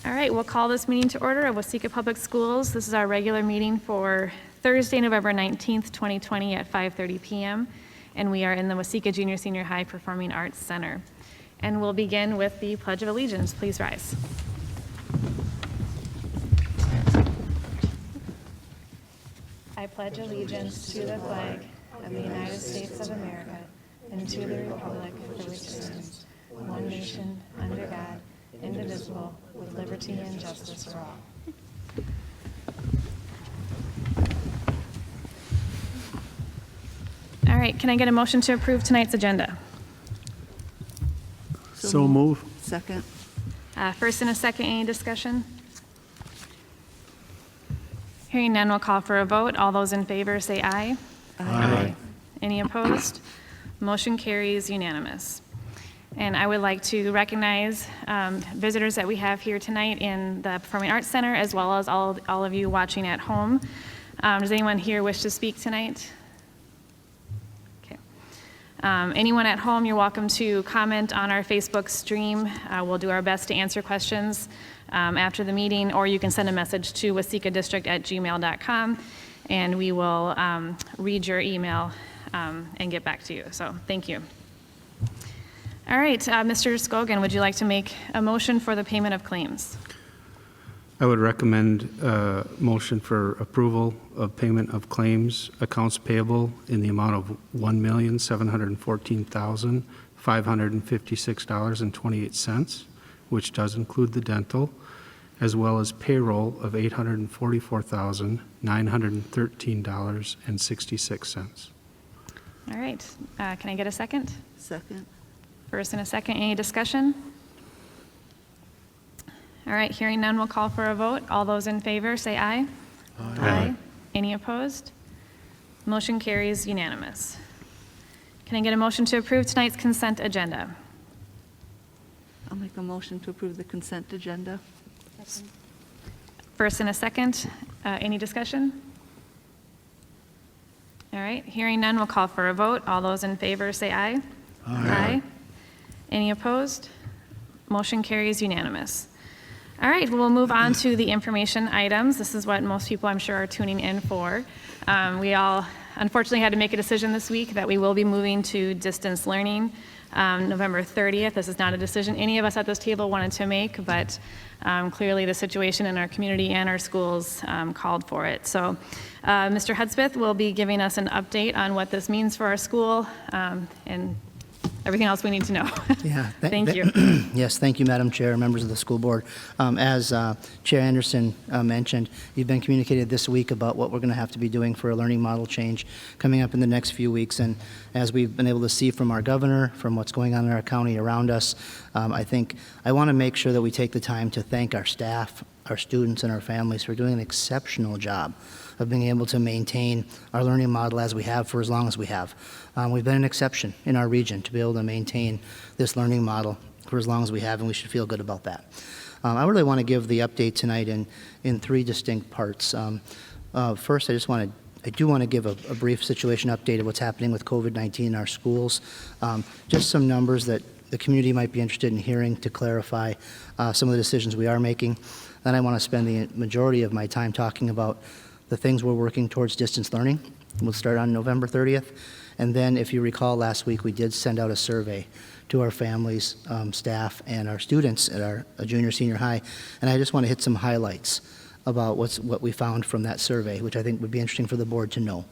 All right, we'll call this meeting to order of Waseca Public Schools. This is our regular meeting for Thursday, November 19th, 2020 at 5:30 p.m. And we are in the Waseca Junior Senior High Performing Arts Center. And we'll begin with the Pledge of Allegiance. Please rise. I pledge allegiance to the flag of the United States of America and to the republic for which it stands, one nation, under God, indivisible, with liberty and justice for all. All right, can I get a motion to approve tonight's agenda? So move. Second. First and a second, any discussion? Hearing none, we'll call for a vote. All those in favor say aye. Aye. Any opposed? Motion carries unanimous. And I would like to recognize visitors that we have here tonight in the Performing Arts Center, as well as all of you watching at home. Does anyone here wish to speak tonight? Okay. Anyone at home, you're welcome to comment on our Facebook stream. We'll do our best to answer questions after the meeting, or you can send a message to wasecadistrict@gmail.com, and we will read your email and get back to you. So thank you. All right, Mr. Scogan, would you like to make a motion for the payment of claims? I would recommend a motion for approval of payment of claims, accounts payable in the amount of $1,714,556.28, which does include the dental, as well as payroll of $844,913.66. All right, can I get a second? Second. First and a second, any discussion? All right, hearing none, we'll call for a vote. All those in favor say aye. Aye. Any opposed? Motion carries unanimous. Can I get a motion to approve tonight's consent agenda? I'll make a motion to approve the consent agenda. First and a second, any discussion? All right, hearing none, we'll call for a vote. All those in favor say aye. Aye. Any opposed? Motion carries unanimous. All right, we'll move on to the information items. This is what most people, I'm sure, are tuning in for. We all unfortunately had to make a decision this week that we will be moving to distance learning November 30th. This is not a decision any of us at this table wanted to make, but clearly the situation in our community and our schools called for it. So Mr. Hudspeth will be giving us an update on what this means for our school and everything else we need to know. Yeah. Thank you. Yes, thank you, Madam Chair, members of the school board. As Chair Anderson mentioned, you've been communicated this week about what we're going to have to be doing for a learning model change coming up in the next few weeks. And as we've been able to see from our governor, from what's going on in our county around us, I think I want to make sure that we take the time to thank our staff, our students, and our families for doing an exceptional job of being able to maintain our learning model as we have for as long as we have. We've been an exception in our region to be able to maintain this learning model for as long as we have, and we should feel good about that. I really want to give the update tonight in three distinct parts. First, I do want to give a brief situation update of what's happening with COVID-19 in our schools. Just some numbers that the community might be interested in hearing to clarify some of the decisions we are making. Then I want to spend the majority of my time talking about the things we're working towards distance learning. We'll start on November 30th. And then, if you recall, last week we did send out a survey to our families, staff, and our students at our junior senior high. And I just want to hit some highlights about what we found from that survey, which I think would be interesting for the board to know.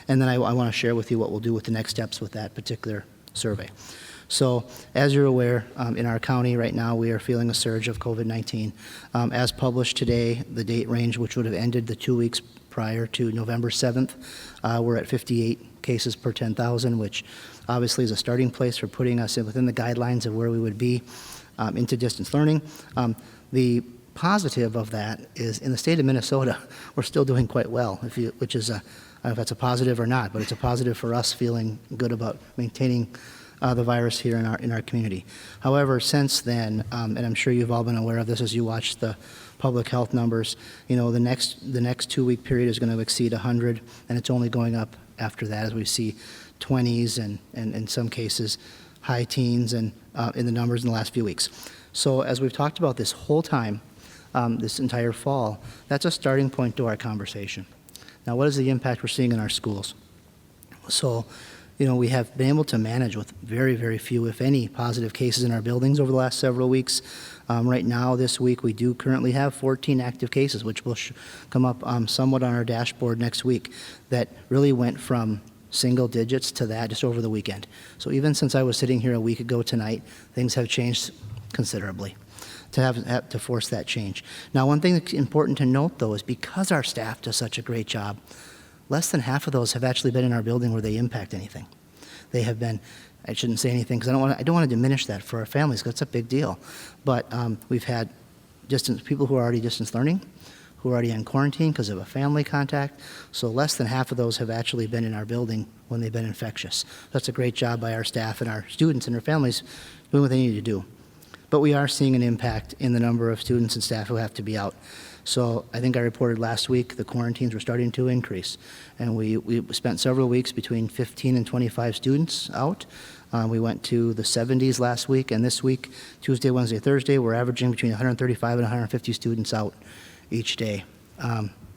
And then I want to share with you what we'll do with the next steps with that particular survey. So, as you're aware, in our county right now, we are feeling a surge of COVID-19. As published today, the date range, which would have ended the 2 weeks prior to November 7th, we're at 58 cases per 10,000, which obviously is a starting place for putting us within the guidelines of where we would be into distance learning. The positive of that is in the state of Minnesota, we're still doing quite well, which is, I don't know if that's a positive or not, but it's a positive for us feeling good about maintaining the virus here in our community. However, since then, and I'm sure you've all been aware of this as you watch the public health numbers, you know, the next 2 week period is going to exceed 100, and it's only going up after that as we see 20s and in some cases high teens and in the numbers in the last few weeks. So as we've talked about this whole time, this entire fall, that's a starting point to our conversation. Now, what is the impact we're seeing in our schools? So, we have been able to manage with very, very few, if any, positive cases in our buildings over the last several weeks. Right now, this week, we do currently have 14 active cases, which will come up somewhat on our dashboard next week, that really went from single digits to that just over the weekend. So even since I was sitting here a week ago tonight, things have changed considerably to have to force that change. Now, one thing that's important to note, though, is because our staff does such a great job, less than half of those have actually been in our building where they impact anything. They have been, I shouldn't say anything because I don't want to diminish that for our families because it's a big deal. But we've had people who are already distance learning, who are already in quarantine because of a family contact. So less than half of those have actually been in our building when they've been infectious. That's a great job by our staff and our students and their families doing what they need to do. But we are seeing an impact in the number of students and staff who have to be out. So I think I reported last week the quarantines were starting to increase. And we spent several weeks between 15 and 25 students out. We went to the 70s last week, and this week, Tuesday, Wednesday, Thursday, we're averaging between 135 and 150 students out each day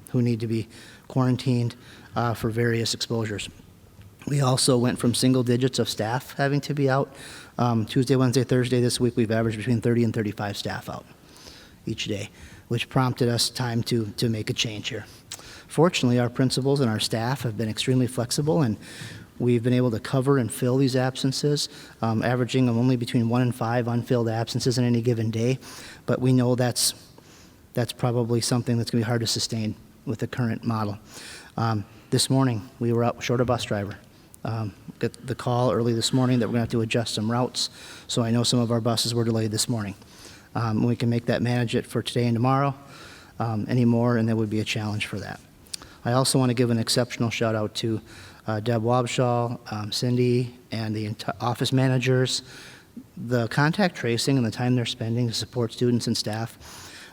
who need to be quarantined for various exposures. We also went from single digits of staff having to be out. Tuesday, Wednesday, Thursday this week, we've averaged between 30 and 35 staff out each day, which prompted us time to make a change here. Fortunately, our principals and our staff have been extremely flexible, and we've been able to cover and fill these absences, averaging only between 1 and 5 unfilled absences in any given day. But we know that's probably something that's going to be hard to sustain with the current model. This morning, we were out short a bus driver. Got the call early this morning that we're going to have to adjust some routes, so I know some of our buses were delayed this morning. We can manage it for today and tomorrow anymore, and there would be a challenge for that. I also want to give an exceptional shout out to Deb Wabshaw, Cindy, and the office managers. The contact tracing and the time they're spending to support students and staff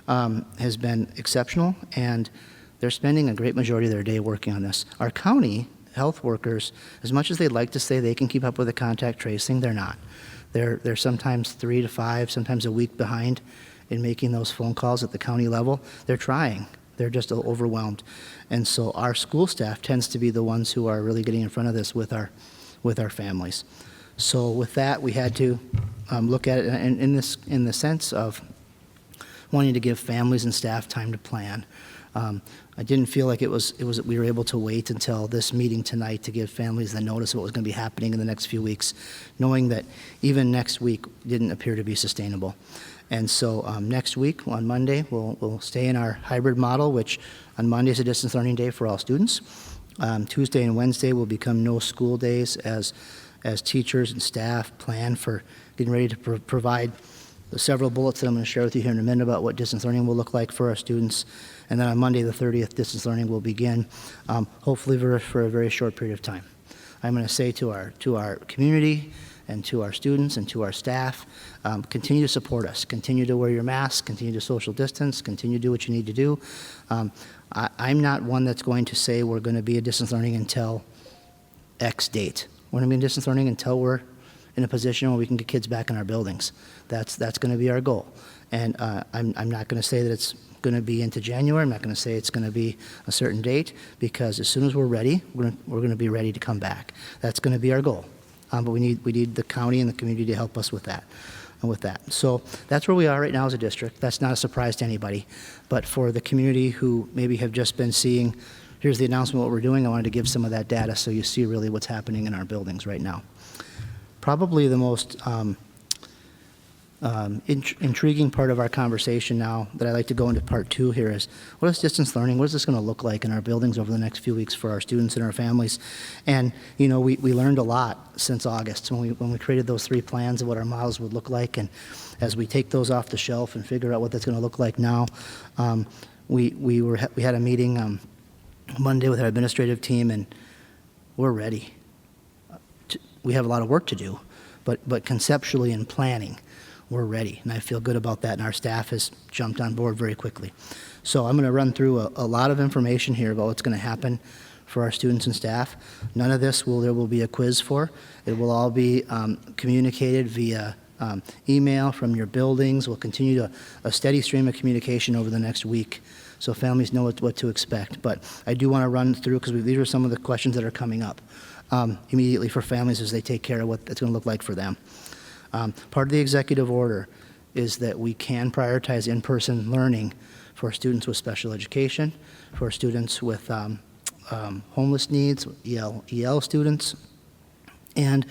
has been exceptional, and they're spending a great majority of their day working on this. Our county health workers, as much as they'd like to say they can keep up with the contact tracing, they're not. They're sometimes 3 to 5, sometimes a week behind in making those phone calls at the county level. They're trying. They're just overwhelmed. And so our school staff tends to be the ones who are really getting in front of this with our families. So with that, we had to look at it in the sense of wanting to give families and staff time to plan. I didn't feel like we were able to wait until this meeting tonight to give families the notice of what was going to be happening in the next few weeks, knowing that even next week didn't appear to be sustainable. And so next week, on Monday, we'll stay in our hybrid model, which on Monday is a distance learning day for all students. Tuesday and Wednesday will become no school days as teachers and staff plan for getting ready to provide the several bullets that I'm going to share with you here in a minute about what distance learning will look like for our students. And then on Monday the 30th, distance learning will begin, hopefully for a very short period of time. I'm going to say to our community and to our students and to our staff, continue to support us. Continue to wear your mask, continue to social distance, continue to do what you need to do. I'm not one that's going to say we're going to be a distance learning until X date. We're going to be in distance learning until we're in a position where we can get kids back in our buildings. That's going to be our goal. And I'm not going to say that it's going to be into January. I'm not going to say it's going to be a certain date, because as soon as we're ready, we're going to be ready to come back. That's going to be our goal. But we need the county and the community to help us with that. So that's where we are right now as a district. That's not a surprise to anybody. But for the community who maybe have just been seeing, here's the announcement of what we're doing, I wanted to give some of that data so you see really what's happening in our buildings right now. Probably the most intriguing part of our conversation now that I'd like to go into part 2 here is, what is distance learning? What is this going to look like in our buildings over the next few weeks for our students and our families? And, we learned a lot since August when we created those 3 plans of what our models would look like. And as we take those off the shelf and figure out what that's going to look like now, we had a meeting Monday with our administrative team, and we're ready. We have a lot of work to do, but conceptually and planning, we're ready, and I feel good about that, and our staff has jumped on board very quickly. So I'm going to run through a lot of information here about what's going to happen for our students and staff. None of this there will be a quiz for. It will all be communicated via email from your buildings. We'll continue a steady stream of communication over the next week so families know what to expect. But I do want to run through, because these are some of the questions that are coming up immediately for families as they take care of what it's going to look like for them. Part of the executive order is that we can prioritize in-person learning for students with special education, for students with homeless needs, EL students, and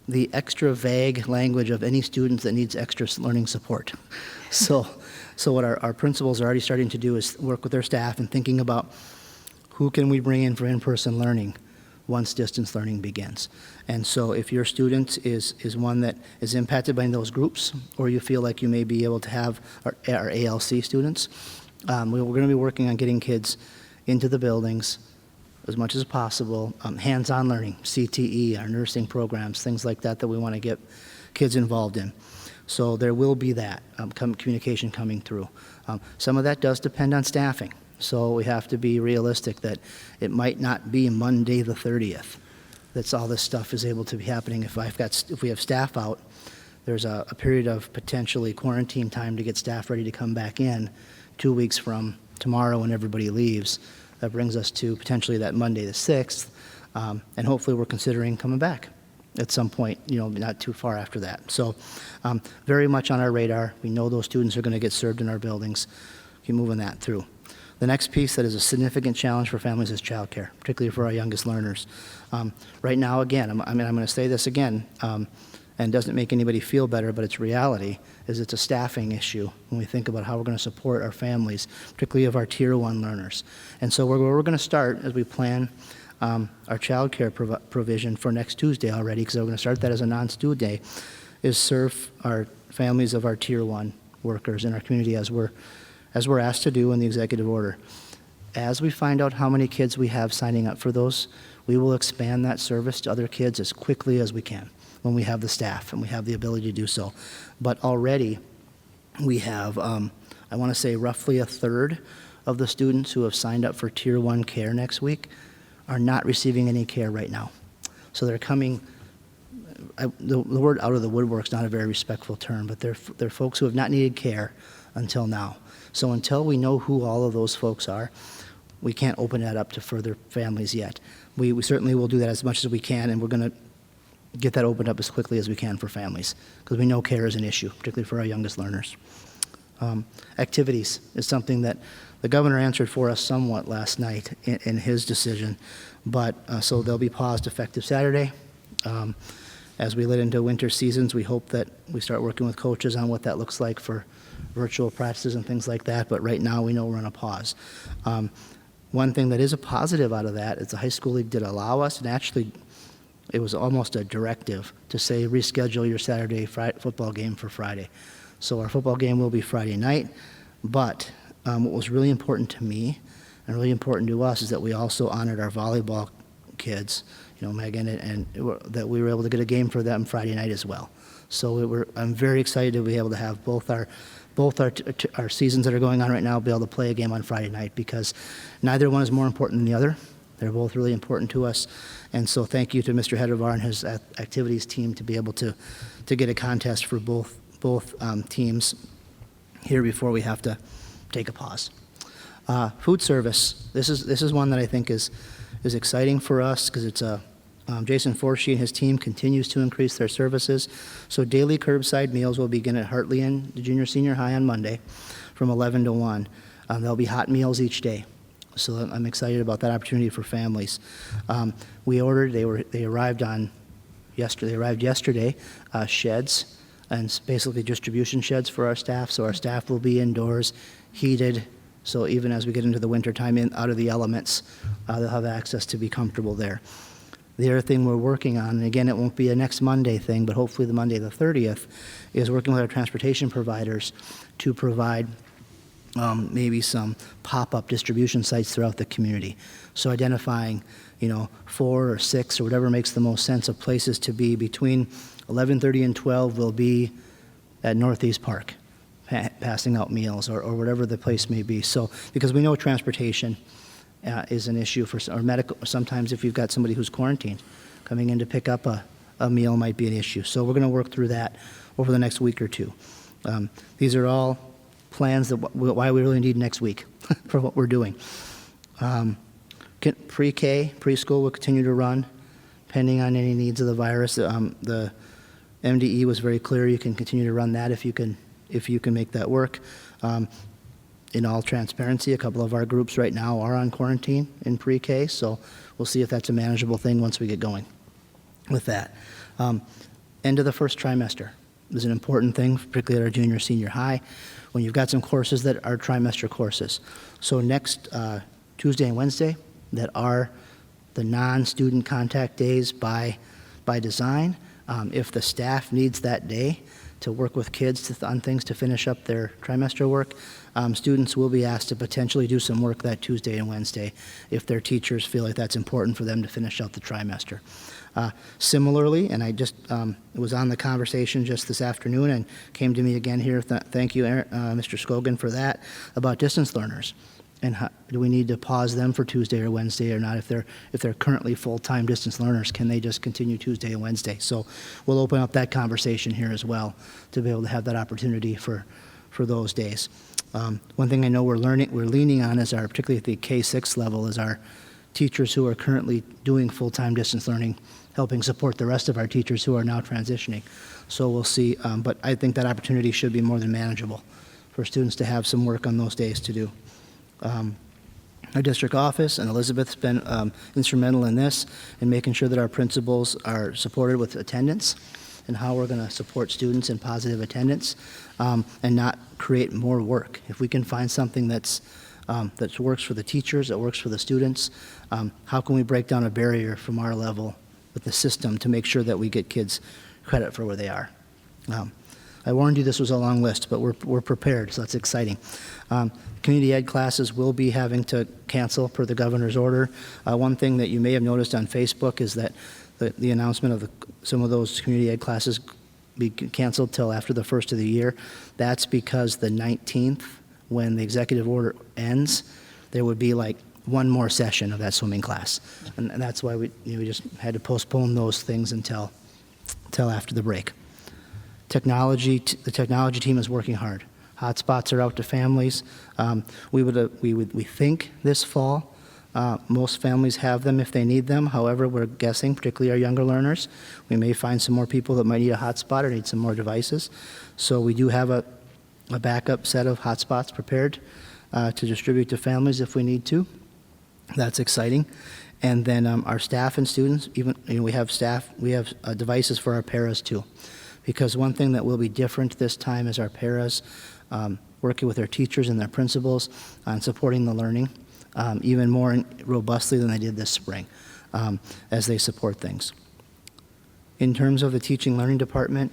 the extra vague language of any student that needs extra learning support. So what our principals are already starting to do is work with their staff and thinking about who can we bring in for in-person learning once distance learning begins. And so if your student is one that is impacted by those groups, or you feel like you may be able to have our ALC students, we're going to be working on getting kids into the buildings as much as possible, hands-on learning, CTE, our nursing programs, things like that we want to get kids involved in. So there will be that communication coming through. Some of that does depend on staffing. So we have to be realistic that it might not be Monday the 30th that's all this stuff is able to be happening. If we have staff out, there's a period of potentially quarantine time to get staff ready to come back in 2 weeks from tomorrow when everybody leaves. That brings us to potentially that Monday the 6th, and hopefully we're considering coming back at some point, not too far after that. So very much on our radar. We know those students are going to get served in our buildings. Keep moving that through. The next piece that is a significant challenge for families is childcare, particularly for our youngest learners. Right now, again, I'm going to say this again, and it doesn't make anybody feel better, but it's reality, is it's a staffing issue when we think about how we're going to support our families, particularly of our Tier 1 learners. And so where we're going to start as we plan our child care provision for next Tuesday already, because we're going to start that as a non-student day, is serve our families of our Tier 1 workers in our community as we're asked to do in the executive order. As we find out how many kids we have signing up for those, we will expand that service to other kids as quickly as we can when we have the staff and we have the ability to do so. But already we have, I want to say roughly a third of the students who have signed up for Tier 1 care next week are not receiving any care right now. So they're coming, the word out of the woodwork is not a very respectful term, but they're folks who have not needed care until now. So until we know who all of those folks are, we can't open that up to further families yet. We certainly will do that as much as we can, and we're going to get that opened up as quickly as we can for families, because we know care is an issue, particularly for our youngest learners. Activities is something that the governor answered for us somewhat last night in his decision, but so they'll be paused effective Saturday. As we lead into winter seasons, we hope that we start working with coaches on what that looks like for virtual practices and things like that, but right now we know we're on a pause. One thing that is a positive out of that is the high school league did allow us, and actually it was almost a directive to say reschedule your Saturday football game for Friday. So our football game will be Friday night, but what was really important to me and really important to us is that we also honored our volleyball kids, Megan, and that we were able to get a game for them Friday night as well. So I'm very excited to be able to have both our seasons that are going on right now be able to play a game on Friday night, because neither one is more important than the other. They're both really important to us. And so thank you to Mr. Hedervar and his activities team to be able to get a contest for both teams here before we have to take a pause. Food service. This is one that I think is exciting for us, because it's Jason Forshee and his team continues to increase their services. So daily curbside meals will begin at Hartley and the junior senior high on Monday from 11 to 1. There'll be hot meals each day. So I'm excited about that opportunity for families. We ordered, they arrived yesterday, sheds, and basically distribution sheds for our staff. So our staff will be indoors, heated, so even as we get into the winter time out of the elements, they'll have access to be comfortable there. The other thing we're working on, and again, it won't be a next Monday thing, but hopefully the Monday the 30th, is working with our transportation providers to provide maybe some pop-up distribution sites throughout the community. So identifying, 4 or 6 or whatever makes the most sense of places to be between 11:30 and 12 will be at Northeast Park, passing out meals or whatever the place may be. So, because we know transportation is an issue or medical, sometimes if you've got somebody who's quarantined, coming in to pick up a meal might be an issue. So we're going to work through that over the next week or two. These are all plans that why we really need next week for what we're doing. Pre-K, preschool will continue to run pending on any needs of the virus. The MDE was very clear. You can continue to run that if you can make that work. In all transparency, a couple of our groups right now are on quarantine in pre-K, so we'll see if that's a manageable thing once we get going with that. End of the first trimester is an important thing, particularly at our junior, senior high, when you've got some courses that are trimester courses. So next Tuesday and Wednesday that are the non-student contact days by design. If the staff needs that day to work with kids on things to finish up their trimester work, students will be asked to potentially do some work that Tuesday and Wednesday if their teachers feel like that's important for them to finish out the trimester. Similarly, and I just was on the conversation just this afternoon and came to me again here, thank you, Mr. Scogan, for that, about distance learners. And do we need to pause them for Tuesday or Wednesday or not? If they're currently full-time distance learners, can they just continue Tuesday and Wednesday? So we'll open up that conversation here as well to be able to have that opportunity for those days. One thing I know we're leaning on is particularly at the K-6 level, is our teachers who are currently doing full-time distance learning, helping support the rest of our teachers who are now transitioning. So we'll see, but I think that opportunity should be more than manageable for students to have some work on those days to do. Our district office and Elizabeth's been instrumental in this, in making sure that our principals are supported with attendance and how we're going to support students in positive attendance, and not create more work. If we can find something that works for the teachers, that works for the students, how can we break down a barrier from our level with the system to make sure that we get kids credit for where they are? I warned you this was a long list, but we're prepared, so that's exciting. Community ed classes will be having to cancel per the governor's order. One thing that you may have noticed on Facebook is that the announcement of some of those community ed classes be canceled till after the first of the year. That's because the 19th, when the executive order ends, there would be like one more session of that swimming class. And that's why we just had to postpone those things until after the break. The technology team is working hard. Hotspots are out to families. We think this fall. Most families have them if they need them. However, we're guessing, particularly our younger learners, we may find some more people that might need a hotspot or need some more devices. So we do have a backup set of hotspots prepared to distribute to families if we need to. That's exciting. And then our staff and students, we have devices for our paras too. Because one thing that will be different this time is our paras working with their teachers and their principals on supporting the learning even more robustly than they did this spring as they support things. In terms of the teaching learning department,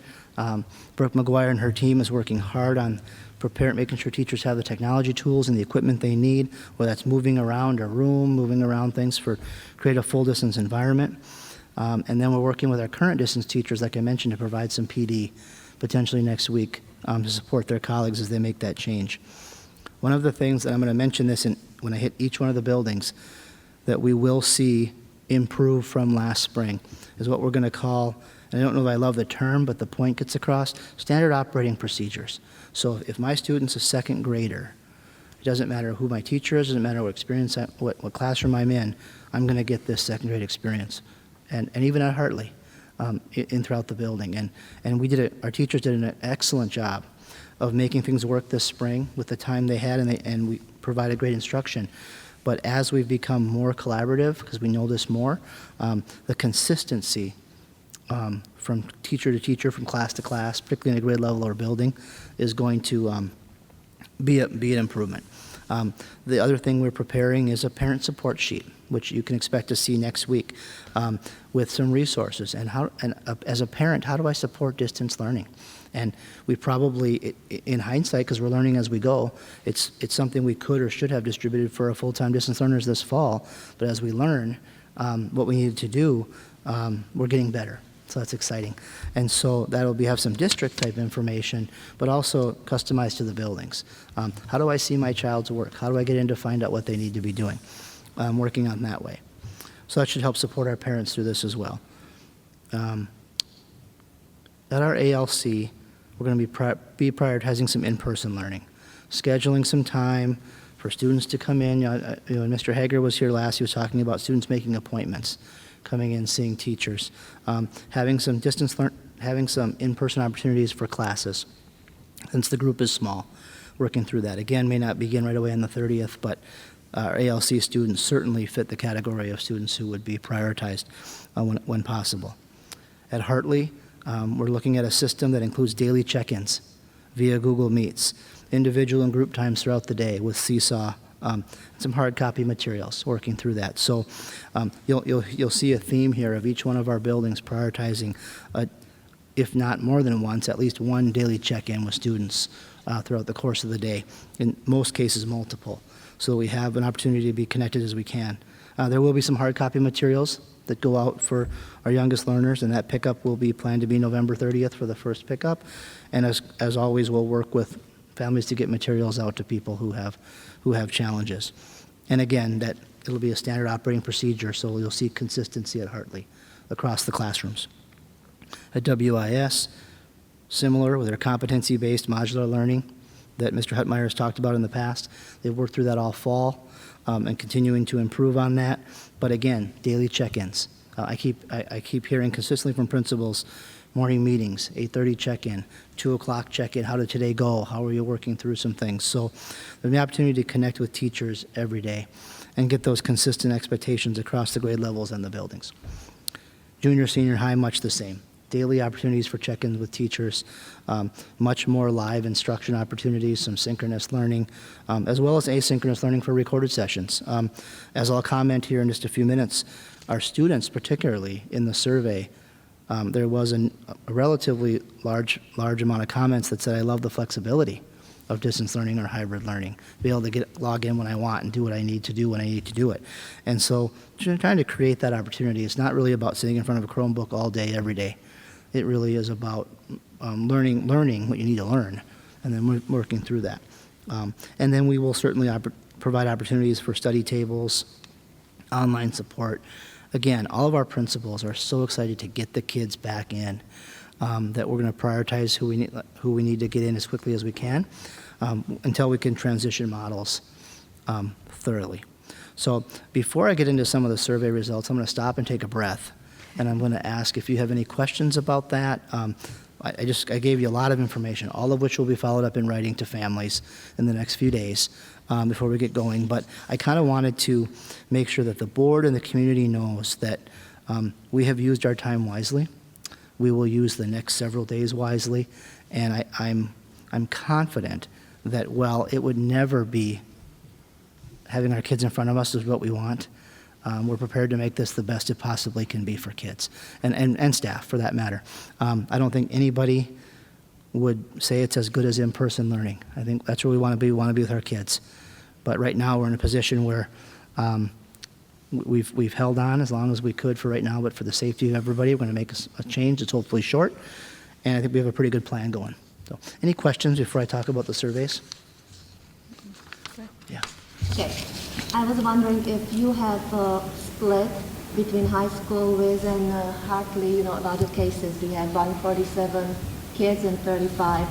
Brooke McGuire and her team is working hard on making sure teachers have the technology tools and the equipment they need, whether that's moving around a room, moving around things for create a full distance environment. And then we're working with our current distance teachers, like I mentioned, to provide some PD potentially next week to support their colleagues as they make that change. One of the things, and I'm going to mention this when I hit each one of the buildings, that we will see improve from last spring is what we're going to call, and I don't know if I love the term, but the point gets across, standard operating procedures. So if my student's a second grader, it doesn't matter who my teacher is, it doesn't matter what experience, what classroom I'm in, I'm going to get this second grade experience. And even at Hartley, throughout the building. And our teachers did an excellent job of making things work this spring with the time they had, and we provided great instruction. But as we've become more collaborative, because we know this more, the consistency from teacher to teacher, from class to class, particularly in a grade level or building, is going to be an improvement. The other thing we're preparing is a parent support sheet, which you can expect to see next week, with some resources. And as a parent, how do I support distance learning? And we probably, in hindsight, because we're learning as we go, it's something we could or should have distributed for our full-time distance learners this fall. But as we learn what we needed to do, we're getting better. So that's exciting. And so that'll have some district-type information, but also customized to the buildings. How do I see my child's work? How do I get in to find out what they need to be doing? Working on that way. So that should help support our parents through this as well. At our ALC, we're going to be prioritizing some in-person learning, scheduling some time for students to come in. When Mr. Hager was here last, he was talking about students making appointments, coming in, seeing teachers, having some having some in-person opportunities for classes, since the group is small, working through that. Again, may not begin right away on the 30th, but our ALC students certainly fit the category of students who would be prioritized when possible. At Hartley, we're looking at a system that includes daily check-ins via Google Meets, individual and group times throughout the day with Seesaw, some hard copy materials, working through that. So you'll see a theme here of each one of our buildings prioritizing, if not more than once, at least one daily check-in with students throughout the course of the day, in most cases multiple, so we have an opportunity to be connected as we can. There will be some hard copy materials that go out for our youngest learners, and that pickup will be planned to be November 30th for the first pickup. And as always, we'll work with families to get materials out to people who have challenges. And again, that it'll be a standard operating procedure, so you'll see consistency at Hartley across the classrooms. At WIS, similar with their competency-based modular learning that Mr. Hutmeyer has talked about in the past. They've worked through that all fall and continuing to improve on that. But again, daily check-ins. I keep hearing consistently from principals, morning meetings, 8:30 check-in, 2 o'clock check-in, how did today go? How are you working through some things? So there's the opportunity to connect with teachers every day and get those consistent expectations across the grade levels and the buildings. Junior, senior high, much the same. Daily opportunities for check-ins with teachers, much more live instruction opportunities, some synchronous learning, as well as asynchronous learning for recorded sessions. As I'll comment here in just a few minutes, our students, particularly in the survey, there was a relatively large amount of comments that said, I love the flexibility of distance learning or hybrid learning, be able to log in when I want and do what I need to do when I need to do it. And so trying to create that opportunity, it's not really about sitting in front of a Chromebook all day, every day. It really is about learning what you need to learn, and then working through that. And then we will certainly provide opportunities for study tables, online support. Again, all of our principals are so excited to get the kids back in that we're going to prioritize who we need to get in as quickly as we can until we can transition models thoroughly. So before I get into some of the survey results, I'm going to stop and take a breath. And I'm going to ask if you have any questions about that. I gave you a lot of information, all of which will be followed up in writing to families in the next few days before we get going. But I kind of wanted to make sure that the board and the community knows that we have used our time wisely. We will use the next several days wisely. And I'm confident that while it would never be having our kids in front of us is what we want, we're prepared to make this the best it possibly can be for kids and staff, for that matter. I don't think anybody would say it's as good as in-person learning. I think that's where we want to be. We want to be with our kids. But right now we're in a position where we've held on as long as we could for right now, but for the safety of everybody, we're going to make a change that's hopefully short, and I think we have a pretty good plan going. So, any questions before I talk about the surveys? Yeah. Okay. I was wondering if you have a split between high school with and Hartley, a lot of cases. We have 147 kids and 35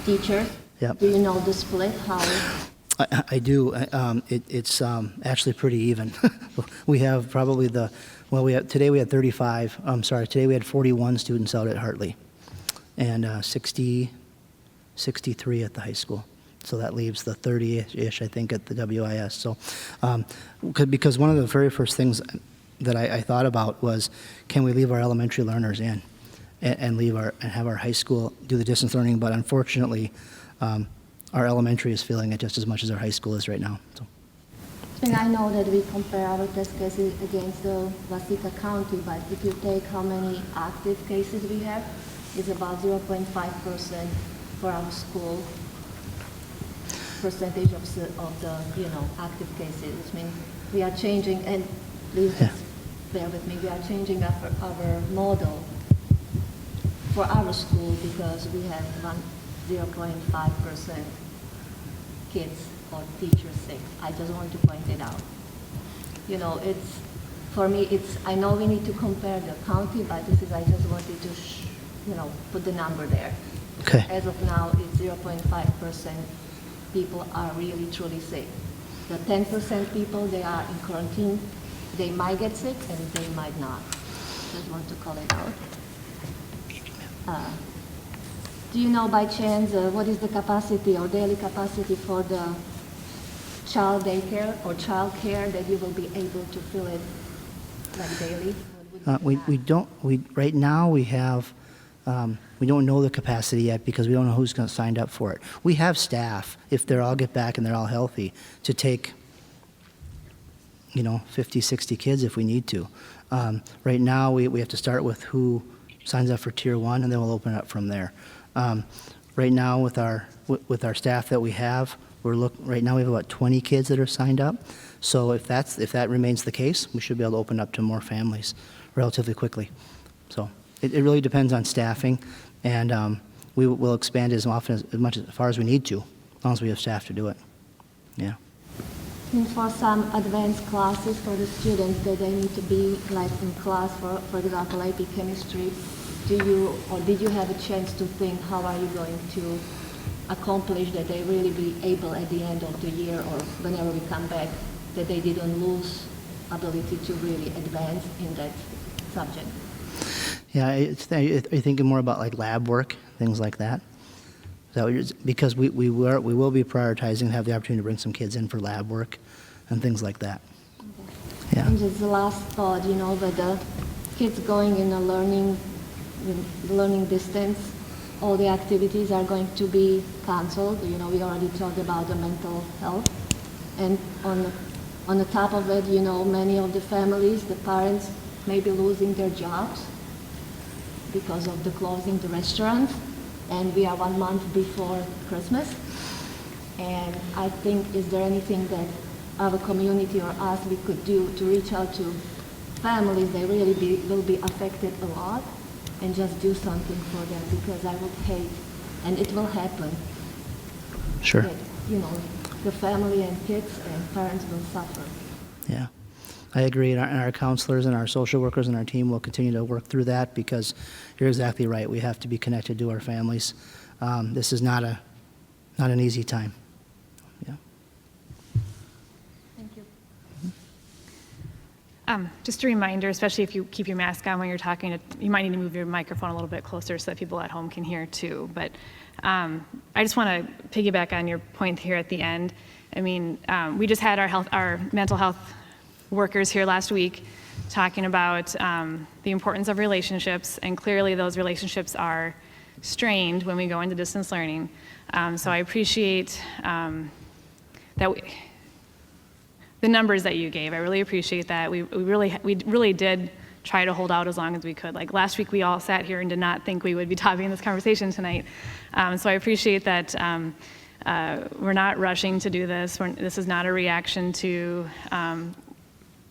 teachers. Yep. Do you know the split? How? I do. It's actually pretty even. We have probably today we had 35, today we had 41 students out at Hartley and 63 at the high school. So that leaves the 30-ish, I think, at the WIS. So, because one of the very first things that I thought about was, can we leave our elementary learners in and have our high school do the distance learning? But unfortunately, our elementary is feeling it just as much as our high school is right now. So. And I know that we compare our test cases against the Waseca County, but if you take how many active cases we have, it's about 0.5% for our school. Percentage of the active cases. I mean, we are changing, and please just bear with me, we are changing our model for our school because we have 0.5% kids or teachers sick. I just want to point it out. It's, for me, I know we need to compare the county, but I just wanted to, put the number there. Okay. As of now, it's 0.5% people are really truly sick. The 10% people, they are in quarantine. They might get sick and they might not. Just want to call it out. Do you know by chance what is the capacity or daily capacity for the child daycare or child care that you will be able to fill it like daily? What would be the Right now, we have, we don't know the capacity yet because we don't know who's going to sign up for it. We have staff, if they all get back and they're all healthy, to take, 50, 60 kids if we need to. Right now, we have to start with who signs up for Tier 1, and then we'll open it up from there. Right now, with our staff that we have, right now we have about 20 kids that are signed up. So if that remains the case, we should be able to open up to more families relatively quickly. So it really depends on staffing, and we will expand as far as we need to, as long as we have staff to do it. Yeah. And for some advanced classes for the students that they need to be like in class, for example, AP chemistry, did you have a chance to think how are you going to accomplish that they really be able at the end of the year or whenever we come back that they didn't lose ability to really advance in that subject? Yeah, are you thinking more about like lab work, things like that? Because we will be prioritizing to have the opportunity to bring some kids in for lab work and things like that. Okay. Yeah. And just the last thought, with the kids going in a learning distance, all the activities are going to be canceled. We already talked about the mental health. And on the top of it, many of the families, the parents may be losing their jobs because of the closing the restaurants. And we are 1 month before Christmas. And I think, is there anything that our community or us we could do to reach out to families that really will be affected a lot and just do something for them? Because I would hate, and it will happen, Sure. that, the family and kids and parents will suffer. Yeah, I agree. And our counselors and our social workers and our team will continue to work through that because you're exactly right. We have to be connected to our families. This is not an easy time. Yeah. Thank you. Just a reminder, especially if you keep your mask on when you're talking, you might need to move your microphone a little bit closer so that people at home can hear too. But I just want to piggyback on your point here at the end. I mean, we just had our mental health workers here last week talking about the importance of relationships, and clearly those relationships are strained when we go into distance learning. So I appreciate the numbers that you gave. I really appreciate that. We really did try to hold out as long as we could. Like last week, we all sat here and did not think we would be having this conversation tonight. So I appreciate that we're not rushing to do this. This is not a reaction to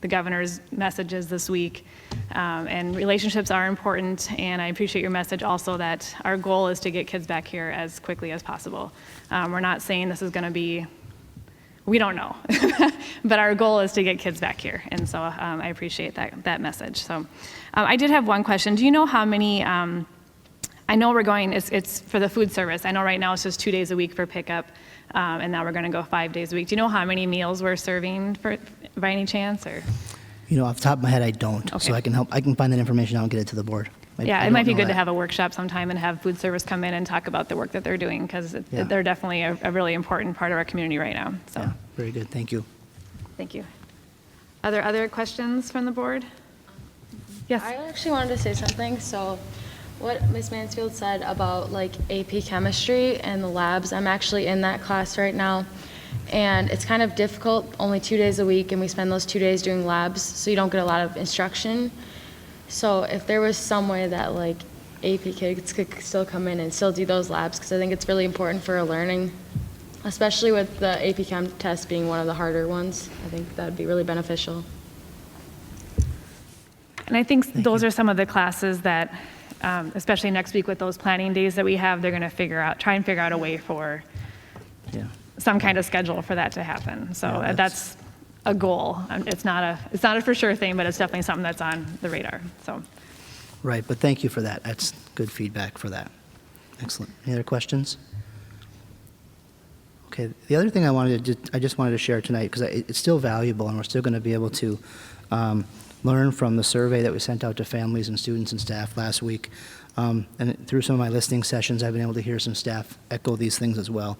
the governor's messages this week. And relationships are important, and I appreciate your message also that our goal is to get kids back here as quickly as possible. We're not saying this is going to be, we don't know, but our goal is to get kids back here, and so I appreciate that message. So I did have one question. Do you know how many, I know we're going, it's for the food service. I know right now it's just 2 days a week for pickup, and now we're going to go 5 days a week. Do you know how many meals we're serving by any chance, or? Off the top of my head, I don't. Okay. So I can find that information out and get it to the board. Yeah, it might be good to have a workshop sometime and have food service come in and talk about the work that they're doing, because Yeah. they're definitely a really important part of our community right now. So, Yeah, very good. Thank you. thank you. Are there other questions from the board? Yes. I actually wanted to say something. So what Ms. Mansfield said about like AP chemistry and the labs, I'm actually in that class right now. And it's kind of difficult, only 2 days a week, and we spend those 2 days doing labs, so you don't get a lot of instruction. So if there was some way that like AP kids could still come in and still do those labs, because I think it's really important for our learning, especially with the AP Chem test being one of the harder ones. I think that would be really beneficial. And I think those are some of the classes that, especially next week with those planning days that we have, they're going to try and figure out a way for Yeah. some kind of schedule for that to happen. So Yeah, that's a goal. It's not a for sure thing, but it's definitely something that's on the radar. So Right, but thank you for that. That's good feedback for that. Excellent. Any other questions? Okay, the other thing I just wanted to share tonight, because it's still valuable, and we're still going to be able to learn from the survey that we sent out to families and students and staff last week. And through some of my listening sessions, I've been able to hear some staff echo these things as well.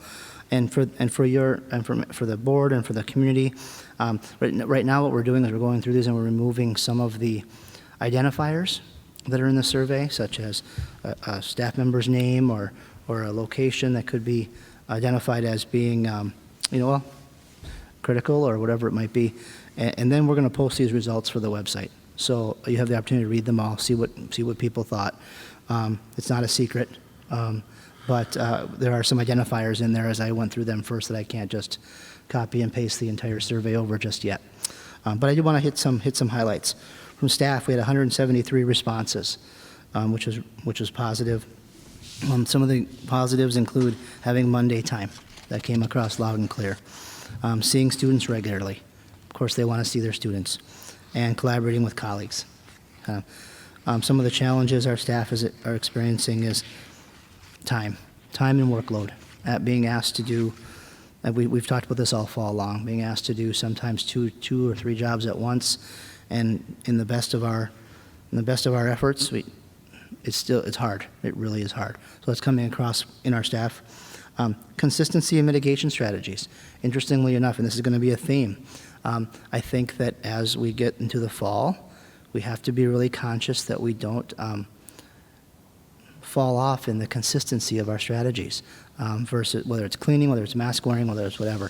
And for the board and for the community, right now what we're doing is we're going through these and we're removing some of the identifiers that are in the survey, such as a staff member's name or a location that could be identified as being, critical or whatever it might be. And then we're going to post these results for the website. So you have the opportunity to read them all, see what people thought. It's not a secret, but there are some identifiers in there as I went through them first that I can't just copy and paste the entire survey over just yet. But I do want to hit some highlights. From staff, we had 173 responses, which was positive. Some of the positives include having Monday time. That came across loud and clear. Seeing students regularly. Of course, they want to see their students. And collaborating with colleagues. Some of the challenges our staff are experiencing is time and workload. At being asked to do, we've talked about this all fall long, being asked to do sometimes two or three jobs at once. And in the best of our efforts, it's hard. It really is hard. So it's coming across in our staff. Consistency and mitigation strategies. Interestingly enough, and this is going to be a theme, I think that as we get into the fall, we have to be really conscious that we don't fall off in the consistency of our strategies, versus whether it's cleaning, whether it's mask wearing, whether it's whatever.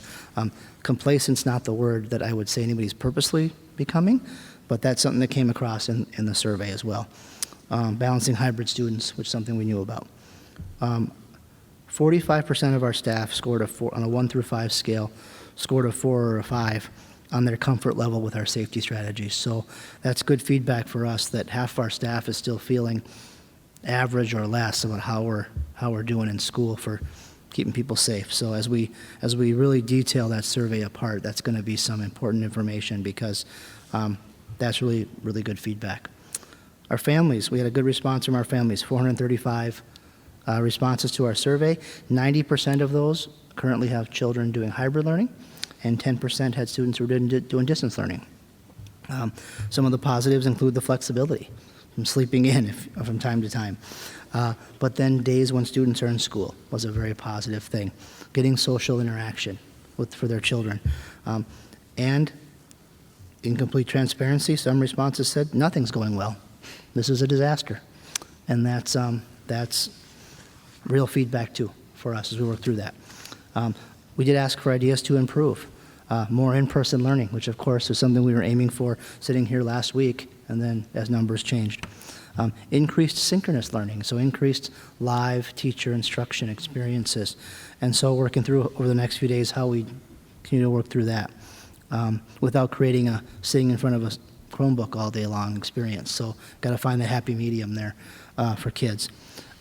Complacent's not the word that I would say anybody's purposely becoming, but that's something that came across in the survey as well. Balancing hybrid students, which is something we knew about. 45% of our staff scored on a 1 through 5 scale, scored a 4 or a 5 on their comfort level with our safety strategies. So that's good feedback for us that half of our staff is still feeling average or less about how we're doing in school for keeping people safe. So as we really detail that survey apart, that's going to be some important information because that's really, really good feedback. Our families, we had a good response from our families, 435 responses to our survey. 90% of those currently have children doing hybrid learning, and 10% had students who were doing distance learning. Some of the positives include the flexibility from sleeping in from time to time. But then days when students are in school was a very positive thing. Getting social interaction for their children. And in complete transparency, some responses said nothing's going well. This is a disaster. And that's real feedback too for us as we work through that. We did ask for ideas to improve. More in-person learning, which of course is something we were aiming for sitting here last week, and then as numbers changed. Increased synchronous learning, so increased live teacher instruction experiences. And so working through over the next few days how we continue to work through that without creating a sitting in front of a Chromebook all day long experience. So got to find the happy medium there for kids.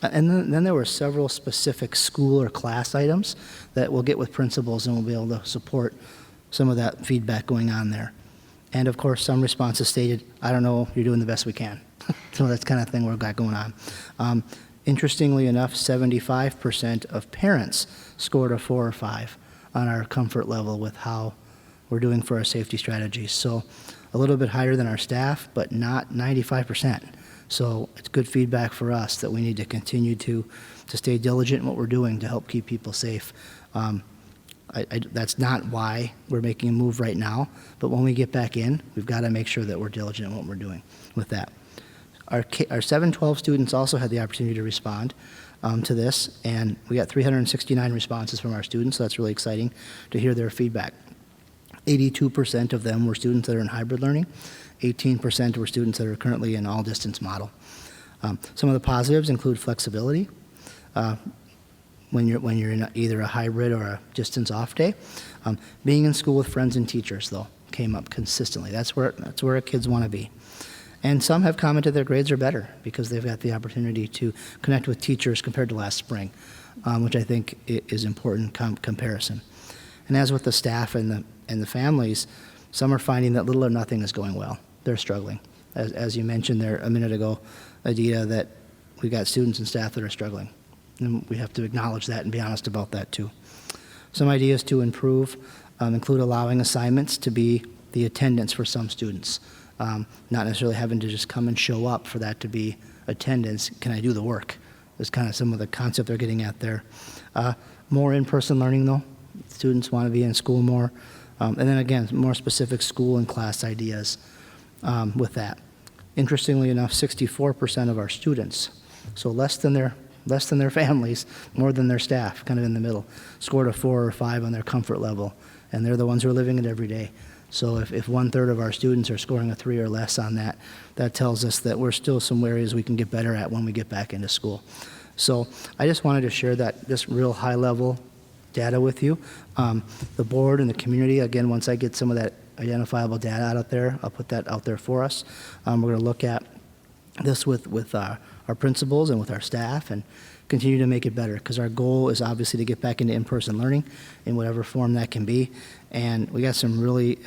And then there were several specific school or class items that we'll get with principals and we'll be able to support some of that feedback going on there. And of course, some responses stated, I don't know, you're doing the best we can. So that's kind of thing we've got going on. Interestingly enough, 75% of parents scored a 4 or 5 on our comfort level with how we're doing for our safety strategies. So a little bit higher than our staff, but not 95%. So it's good feedback for us that we need to continue to stay diligent in what we're doing to help keep people safe. That's not why we're making a move right now, but when we get back in, we've got to make sure that we're diligent in what we're doing with that. Our 712 students also had the opportunity to respond to this, and we got 369 responses from our students, so that's really exciting to hear their feedback. 82% of them were students that are in hybrid learning. 18% were students that are currently in all-distance model. Some of the positives include flexibility. When you're in either a hybrid or a distance off day. Being in school with friends and teachers, though, came up consistently. That's where our kids want to be. And some have commented their grades are better because they've got the opportunity to connect with teachers compared to last spring, which I think is important comparison. And as with the staff and the families, some are finding that little or nothing is going well. They're struggling. As you mentioned there a minute ago, Adita, that we got students and staff that are struggling. And we have to acknowledge that and be honest about that too. Some ideas to improve include allowing assignments to be the attendance for some students. Not necessarily having to just come and show up for that to be attendance. Can I do the work? That's kind of some of the concept they're getting at there. More in-person learning though. Students want to be in school more. And then again, more specific school and class ideas with that. Interestingly enough, 64% of our students, so less than their families, more than their staff, kind of in the middle, scored a 4 or 5 on their comfort level, and they're the ones who are living it every day. So if 1/3 of our students are scoring a 3 or less on that, that tells us that we're still some areas we can get better at when we get back into school. So I just wanted to share that, this real high-level data with you. The board and the community, again, once I get some of that identifiable data out there, I'll put that out there for us. We're going to look at this with our principals and with our staff and continue to make it better, because our goal is obviously to get back into in-person learning in whatever form that can be. And we got some really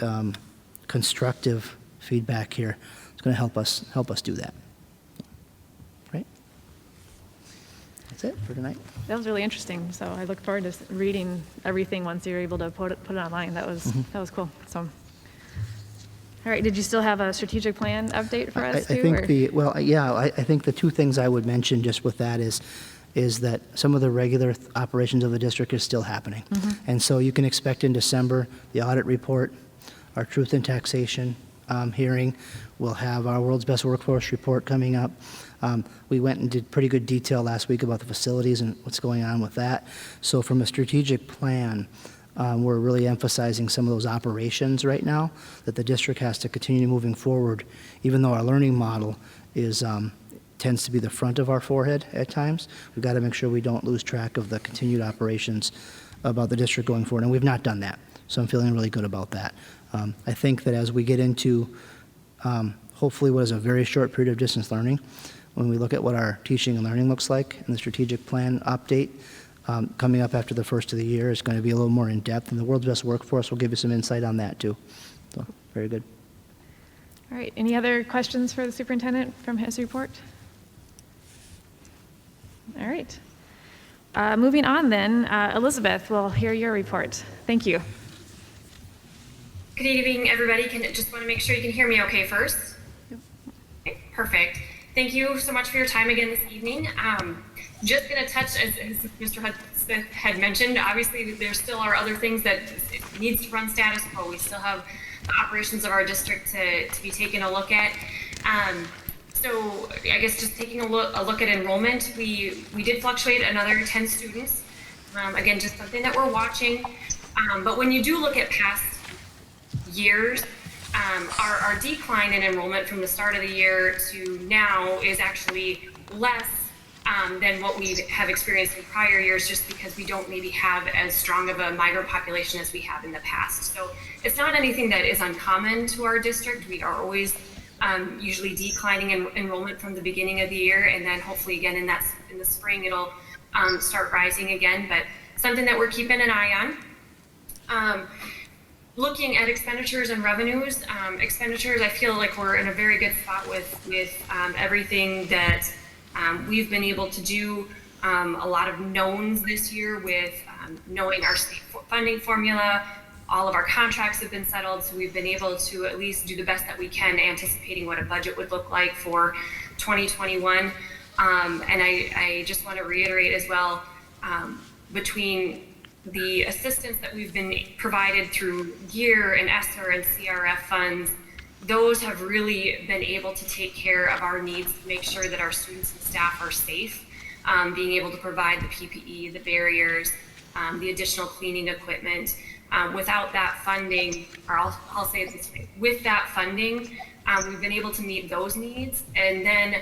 constructive feedback here. It's going to help us do that. Right? That's it for tonight. That was really interesting, so I look forward to reading everything once you're able to put it online. That was cool. So, all right, did you still have a strategic plan update for us too? I think the two things I would mention just with that is that some of the regular operations of the district is still happening. And so you can expect in December, the audit report, our truth in taxation hearing. We'll have our World's Best Workforce report coming up. We went and did pretty good detail last week about the facilities and what's going on with that. So from a strategic plan, we're really emphasizing some of those operations right now that the district has to continue moving forward, even though our learning model is tends to be the front of our forehead at times. We've got to make sure we don't lose track of the continued operations about the district going forward, and we've not done that. So I'm feeling really good about that. I think that as we get into hopefully what is a very short period of distance learning, when we look at what our teaching and learning looks like and the strategic plan update coming up after the first of the year is going to be a little more in-depth, and the World's Best Workforce will give you some insight on that too. So very good. All right, any other questions for the superintendent from his report? All right. Moving on then, Elizabeth, we'll hear your report. Thank you. Good evening, everybody. Just want to make sure you can hear me okay first. Okay, perfect. Thank you so much for your time again this evening. Just going to touch, as Mr. Hudspeth had mentioned, obviously there still are other things that it needs to run status quo. We still have the operations of our district to be taken a look at. So I guess just taking a look at enrollment, we did fluctuate another 10 students. Again, just something that we're watching. But when you do look at past years, our decline in enrollment from the start of the year to now is actually less than what we have experienced in prior years, just because we don't maybe have as strong of a migrant population as we have in the past. So it's not anything that is uncommon to our district. We are always usually declining in enrollment from the beginning of the year, and then hopefully again in the spring it'll start rising again, but something that we're keeping an eye on. Looking at expenditures and revenues, expenditures, I feel like we're in a very good spot with everything that we've been able to do. A lot of knowns this year with knowing our state funding formula. All of our contracts have been settled, so we've been able to at least do the best that we can, anticipating what a budget would look like for 2021. And I just want to reiterate as well, between the assistance that we've been provided through GEAR and ESSER and CRF funds, those have really been able to take care of our needs to make sure that our students and staff are safe, being able to provide the PPE, the barriers, the additional cleaning equipment. Without that funding, or I'll say it this way, with that funding, we've been able to meet those needs, and then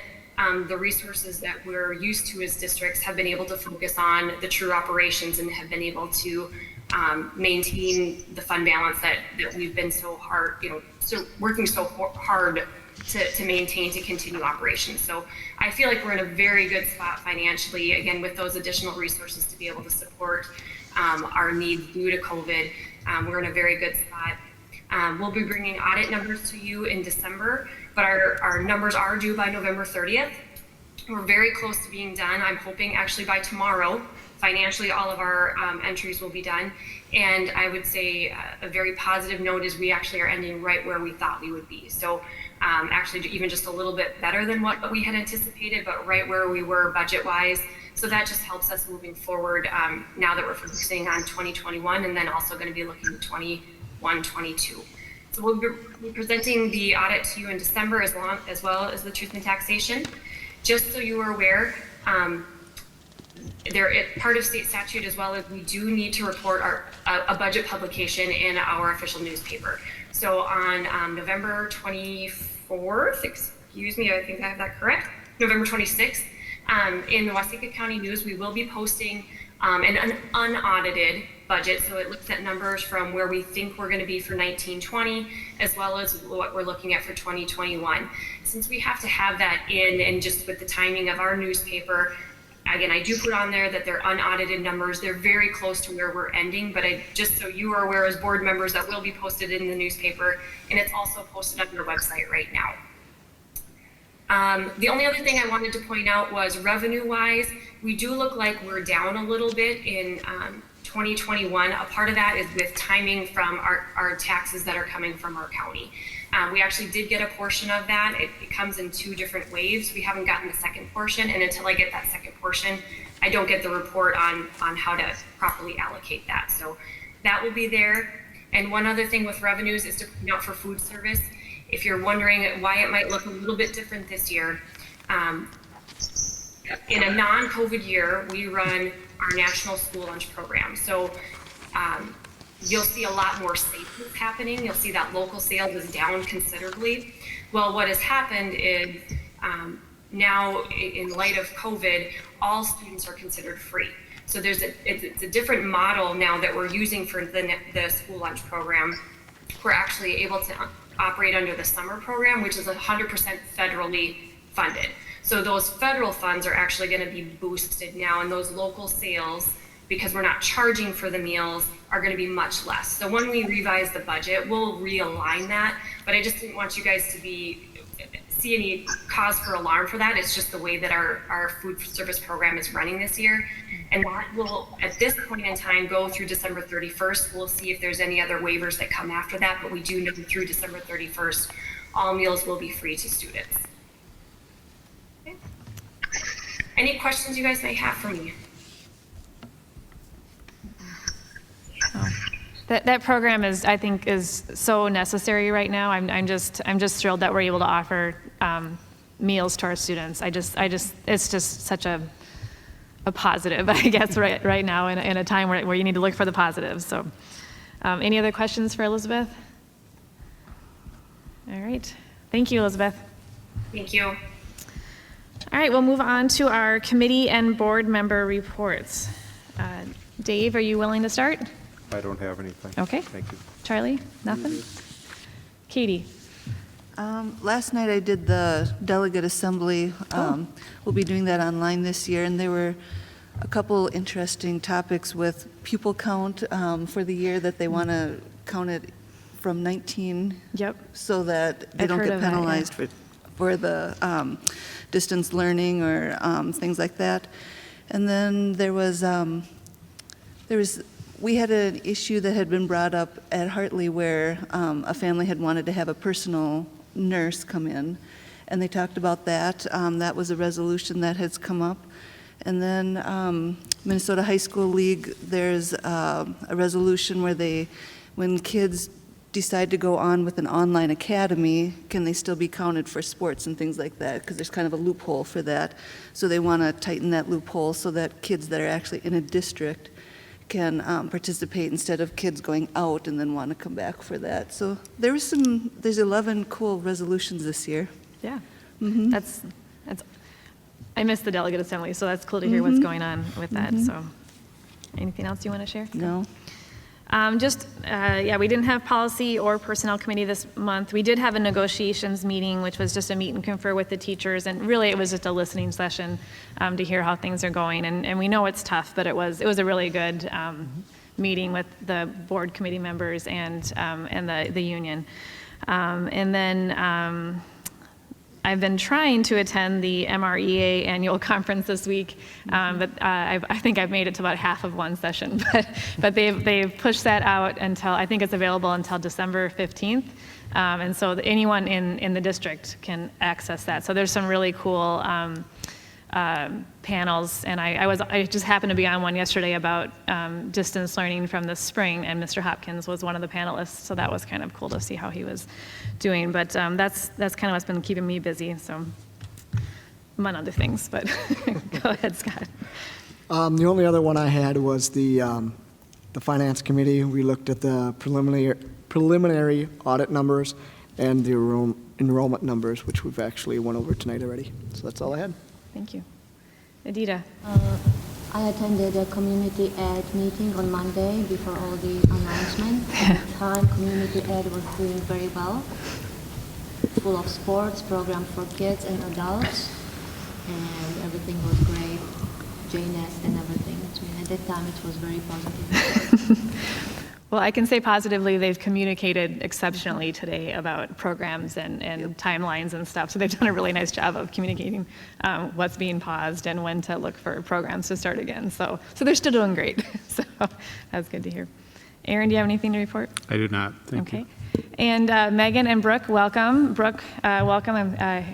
the resources that we're used to as districts have been able to focus on the true operations and have been able to maintain the fund balance that we've been so hard, working so hard to maintain, to continue operations. So I feel like we're in a very good spot financially, again, with those additional resources to be able to support our needs due to COVID. We're in a very good spot. We'll be bringing audit numbers to you in December, but our numbers are due by November 30th. We're very close to being done. I'm hoping actually by tomorrow, financially, all of our entries will be done. And I would say a very positive note is we actually are ending right where we thought we would be. So actually even just a little bit better than what we had anticipated, but right where we were budget-wise. So that just helps us moving forward now that we're focusing on 2021 and then also going to be looking at 21, 22. So we'll be presenting the audit to you in December as well as the truth in taxation. Just so you are aware, part of state statute as well as we do need to report a budget publication in our official newspaper. So on November 24th, excuse me, I think I have that correct, November 26th, in the Waseca County News, we will be posting an unaudited budget. So it looks at numbers from where we think we're going to be for 1920, as well as what we're looking at for 2021. Since we have to have that in, and just with the timing of our newspaper, again, I do put on there that they're unaudited numbers. They're very close to where we're ending, but just so you are aware as board members, that will be posted in the newspaper, and it's also posted on your website right now. The only other thing I wanted to point out was revenue-wise, we do look like we're down a little bit in 2021. A part of that is with timing from our taxes that are coming from our county. We actually did get a portion of that. It comes in 2 different waves. We haven't gotten the second portion, and until I get that second portion, I don't get the report on how to properly allocate that. So that will be there. And one other thing with revenues is to point out for food service. If you're wondering why it might look a little bit different this year, in a non-COVID year, we run our national school lunch program. So you'll see a lot more savings happening. You'll see that local sales is down considerably. Well, what has happened is now in light of COVID, all students are considered free. So it's a different model now that we're using for the school lunch program. We're actually able to operate under the summer program, which is 100% federally funded. So those federal funds are actually going to be boosted now, and those local sales, because we're not charging for the meals, are going to be much less. So when we revise the budget, we'll realign that, but I just didn't want you guys to see any cause for alarm for that. It's just the way that our food service program is running this year. And that will, at this point in time, go through December 31st. We'll see if there's any other waivers that come after that, but we do know through December 31st, all meals will be free to students. Okay. Any questions you guys may have for me? That program I think is so necessary right now. I'm just thrilled that we're able to offer meals to our students. It's just such a positive, I guess, right now in a time where you need to look for the positives. So, any other questions for Elizabeth? All right, thank you, Elizabeth. Thank you. All right, we'll move on to our committee and board member reports. Dave, are you willing to start? I don't have anything. Okay. Thank you. Charlie, nothing? Katie? Last night I did the delegate assembly. We'll be doing that online this year, and there were a couple interesting topics with pupil count for the year that they want to count it from 19. Yep. So that they I've don't heard get of that, yeah. penalized for the distance learning or things like that. And then we had an issue that had been brought up at Hartley where a family had wanted to have a personal nurse come in, and they talked about that. That was a resolution that has come up. And then Minnesota High School League, there's a resolution where when kids decide to go on with an online academy, can they still be counted for sports and things like that? Because there's kind of a loophole for that. So they want to tighten that loophole so that kids that are actually in a district can participate instead of kids going out and then want to come back for that. So there's 11 cool resolutions this year. Yeah. Mm-hmm. That's I missed the delegate assembly, so that's cool to hear what's going on with that. So anything else you want to share? No. We didn't have policy or personnel committee this month. We did have a negotiations meeting, which was just a meet and confer with the teachers, and really it was just a listening session to hear how things are going. And we know it's tough, but it was a really good meeting with the board committee members and the union. And then I've been trying to attend the MREA annual conference this week, but I think I've made it to about half of one session. But they've pushed that out until, I think it's available until December 15th. And so anyone in the district can access that. So there's some really cool panels, and I just happened to be on one yesterday about distance learning from the spring, and Mr. Hopkins was one of the panelists, so that was kind of cool to see how he was doing. But that's kind of what's been keeping me busy, so among other things. But go ahead, Scott. The only other one I had was the finance committee. We looked at the preliminary audit numbers and the enrollment numbers, which we've actually went over tonight already. So that's all I had. Thank you. Adita. I attended a community ed meeting on Monday before all the announcements. At the time, community ed was doing very well, full of sports, program for kids and adults, and everything was great, JNS and everything. I mean, at that time, it was very positive. Well, I can say positively they've communicated exceptionally today about programs and timelines and stuff. So they've done a really nice job of communicating what's being paused and when to look for programs to start again. So they're still doing great. So that's good to hear. Aaron, do you have anything to report? I do not. Thank you. Okay. And Megan and Brooke, welcome. Brooke, welcome. I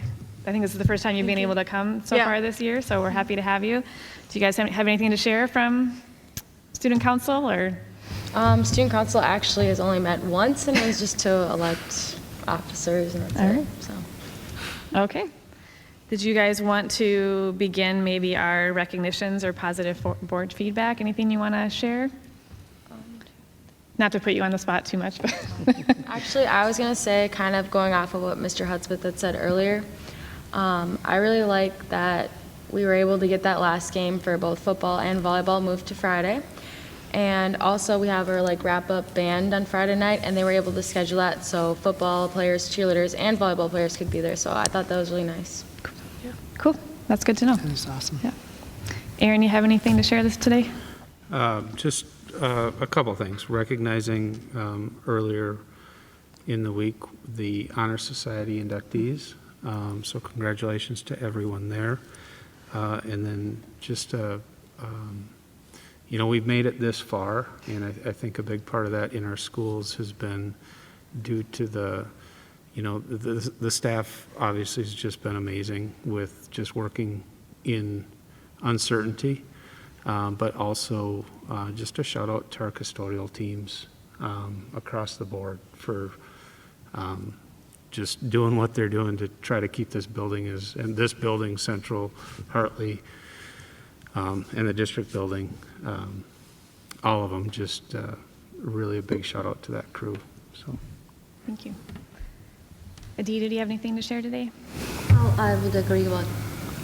think this is the first time you've been able to come so far this year, so we're happy to have you. Do you guys have anything to share from student council or? Student council actually has only met once, and it was just to elect officers, and that's All it. right. So. Okay. Did you guys want to begin maybe our recognitions or positive board feedback? Anything you want to share? Not to put you on the spot too much, but. Actually, I was going to say, kind of going off of what Mr. Hudspeth had said earlier, I really like that we were able to get that last game for both football and volleyball moved to Friday. And also we have our wrap-up band on Friday night, and they were able to schedule that so football players, cheerleaders, and volleyball players could be there. So I thought that was really nice. Cool. That's good to know. That's awesome. Yeah. Aaron, you have anything to share this today? Just a couple things. Recognizing earlier in the week the Honor Society inductees. So congratulations to everyone there. And then just we've made it this far, and I think a big part of that in our schools has been due to the staff obviously has just been amazing with just working in uncertainty, but also just a shout out to our custodial teams across the board for just doing what they're doing to try to keep this building Central, Hartley, and the district building, all of them, just really a big shout out to that crew. So, Thank you. Adita, do you have anything to share today? Well, I would agree with what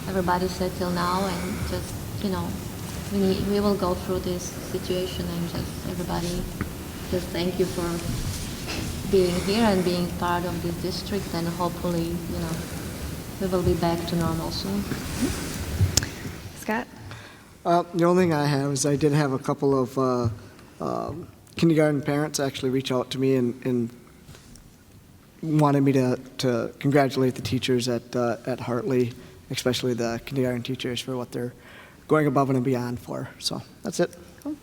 everybody said till now, and just, we will go through this situation, and just everybody, just thank you for being here and being part of this district, and hopefully, we will be back to normal soon. Scott? The only thing I have is I did have a couple of kindergarten parents actually reach out to me and wanted me to congratulate the teachers at Hartley, especially the kindergarten teachers, for what they're going above and beyond for. So that's it. Cool.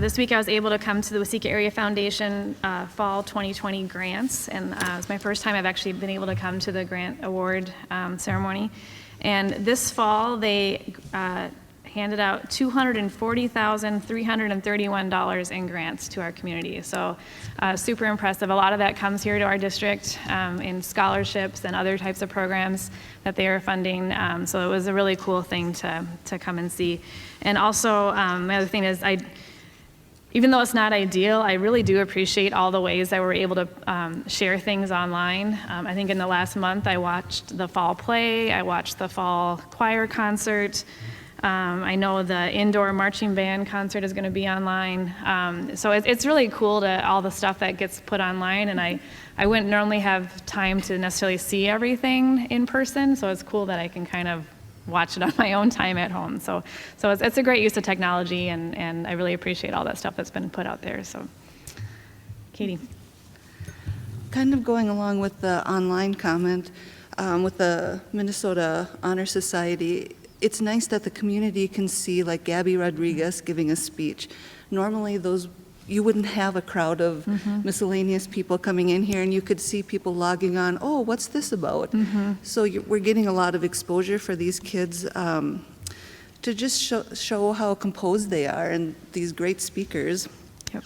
This week I was able to come to the Waseca Area Foundation Fall 2020 grants, and it's my first time I've actually been able to come to the grant award ceremony. And this fall, they handed out $240,331 in grants to our community. So super impressive. A lot of that comes here to our district in scholarships and other types of programs that they are funding. So it was a really cool thing to come and see. And also, my other thing is, even though it's not ideal, I really do appreciate all the ways that we're able to share things online. I think in the last month, I watched the fall play, I watched the fall choir concert. I know the indoor marching band concert is going to be online. So it's really cool to all the stuff that gets put online, and I wouldn't normally have time to necessarily see everything in person, so it's cool that I can kind of watch it on my own time at home. So it's a great use of technology, and I really appreciate all that stuff that's been put out there. So, Katie. kind of going along with the online comment, with the Minnesota Honor Society, it's nice that the community can see like Gabby Rodriguez giving a speech. Normally you wouldn't have a crowd of miscellaneous people coming in here, and you could see people logging on, oh, what's this about? So we're getting a lot of exposure for these kids to just show how composed they are and these great speakers. Yep.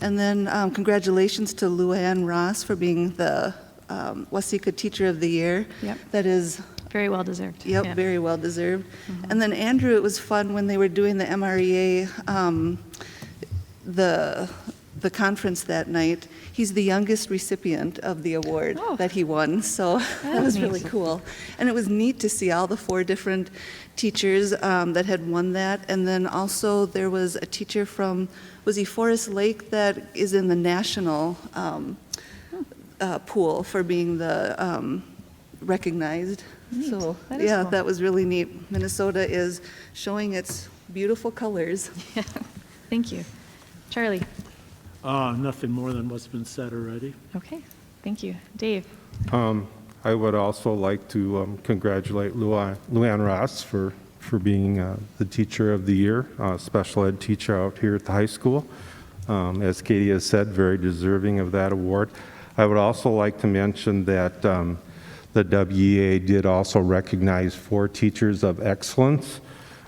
And then congratulations to Luann Ross for being the Waseca Teacher of the Year. Yep. That is, Very well deserved. yep, Yeah. very well deserved. And then Andrew, it was fun when they were doing the MREA, the conference that night. He's the youngest recipient of the award Oh. that he won, so that was really cool. And it was neat to see all the 4 different teachers that had won that. And then also there was a teacher from, was he Forest Lake, that is in the national pool for being the recognized. Neat. So, That is yeah, cool. that was really neat. Minnesota is showing its beautiful colors. Thank you. Charlie? Nothing more than what's been said already. Okay, thank you. Dave? I would also like to congratulate Luann Ross for being the Teacher of the Year, special ed teacher out here at the high school. As Katie has said, very deserving of that award. I would also like to mention that the WEA did also recognize 4 teachers of excellence.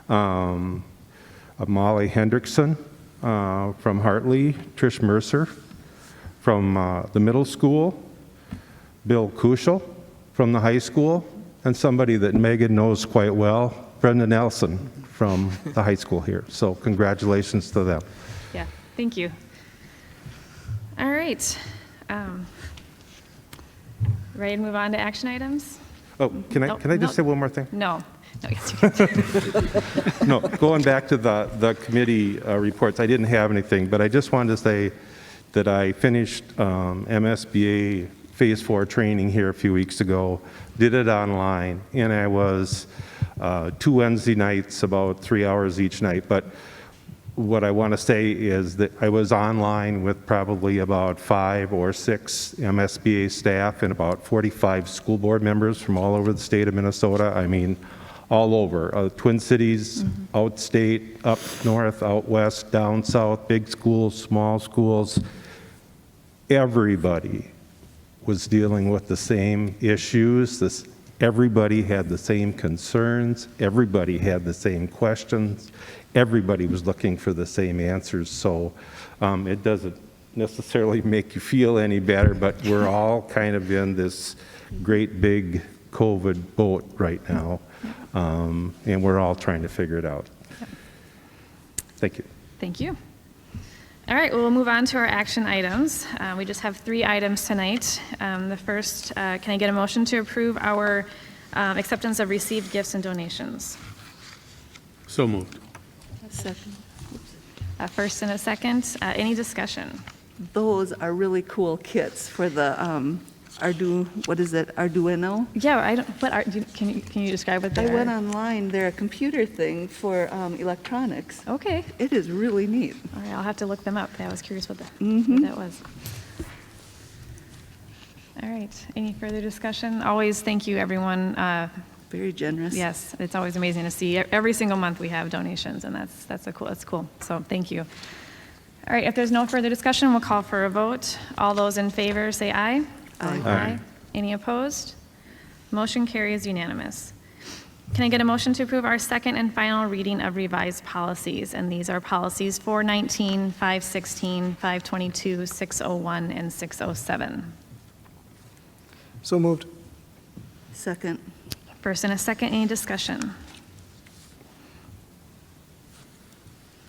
Molly Hendrickson from Hartley, Trish Mercer from the middle school, Bill Kuschel from the high school, and somebody that Megan knows quite well, Brenda Nelson from the high school here. So congratulations to them. Yeah, thank you. All right. Ready to move on to action items? Oh, can I No, just say one more thing? No. No, yes, you can. No, going back to the committee reports, I didn't have anything, but I just wanted to say that I finished MSBA Phase 4 training here a few weeks ago, did it online, and I was 2 Wednesday nights, about 3 hours each night. But what I want to say is that I was online with probably about 5 or 6 MSBA staff and about 45 school board members from all over the state of Minnesota. I mean, all over, Twin Cities, outstate, up north, out west, down south, big schools, small schools. Everybody was dealing with the same issues. Everybody had the same concerns. Everybody had the same questions. Everybody was looking for the same answers. So it doesn't necessarily make you feel any better, but we're all kind of in this great big COVID boat right now. And we're all trying to figure it out. Thank you. Thank you. All right, well, we'll move on to our action items. We just have 3 items tonight. The first, can I get a motion to approve our acceptance of received gifts and donations? So moved. Second. A first and a second. Any discussion? Those are really cool kits for the Arduino? Yeah, I don't, can you describe what they I are? went online, they're a computer thing for electronics. Okay. It is really neat. All right, I'll have to look them up. I was curious what that was. All right, any further discussion? Always thank you, everyone. Very generous. Yes, it's always amazing to see. Every single month we have donations, and that's cool. So thank you. All right, if there's no further discussion, we'll call for a vote. All those in favor say aye. Aye. Any opposed? Motion carries unanimous. Can I get a motion to approve our second and final reading of revised policies? And these are policies 419, 516, 522, 601, and 607. So moved. Second. First and a second, any discussion?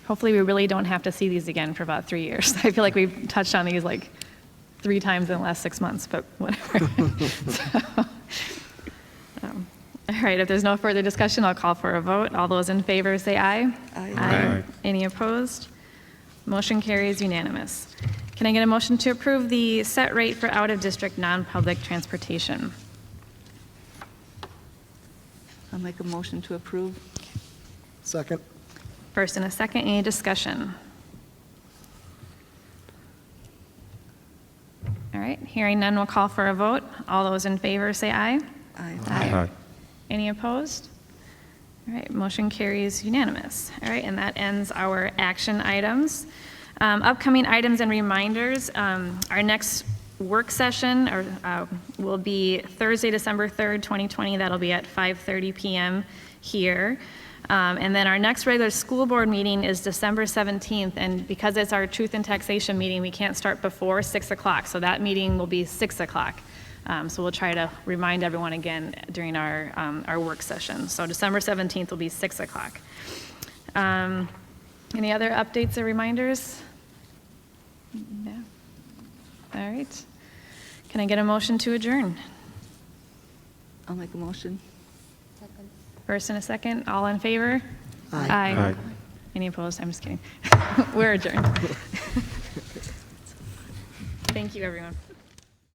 Hopefully, we really don't have to see these again for about 3 years. I feel like we've touched on these like 3 times in the last 6 months, but whatever. All right, if there's no further discussion, I'll call for a vote. All those in favor say aye. Aye. Aye. Any opposed? Motion carries unanimous. Can I get a motion to approve the set rate for out-of-district non-public transportation? I'll make a motion to approve. Second. First and a second, any discussion? All right, hearing none, we'll call for a vote. All those in favor say aye. Aye. Aye. Any opposed? All right, motion carries unanimous. All right, and that ends our action items. Upcoming items and reminders, our next work session will be Thursday, December 3rd, 2020. That'll be at 5:30 p.m. here. And then our next regular school board meeting is December 17th, and because it's our truth and taxation meeting, we can't start before 6 o'clock, so that meeting will be 6 o'clock. So we'll try to remind everyone again during our work session. So December 17th will be 6 o'clock. Any other updates or reminders? No? All right. Can I get a motion to adjourn? I'll make a motion. First and a second, all in favor? Aye. Aye. Any opposed? I'm just kidding. We're adjourned. Thank you, everyone.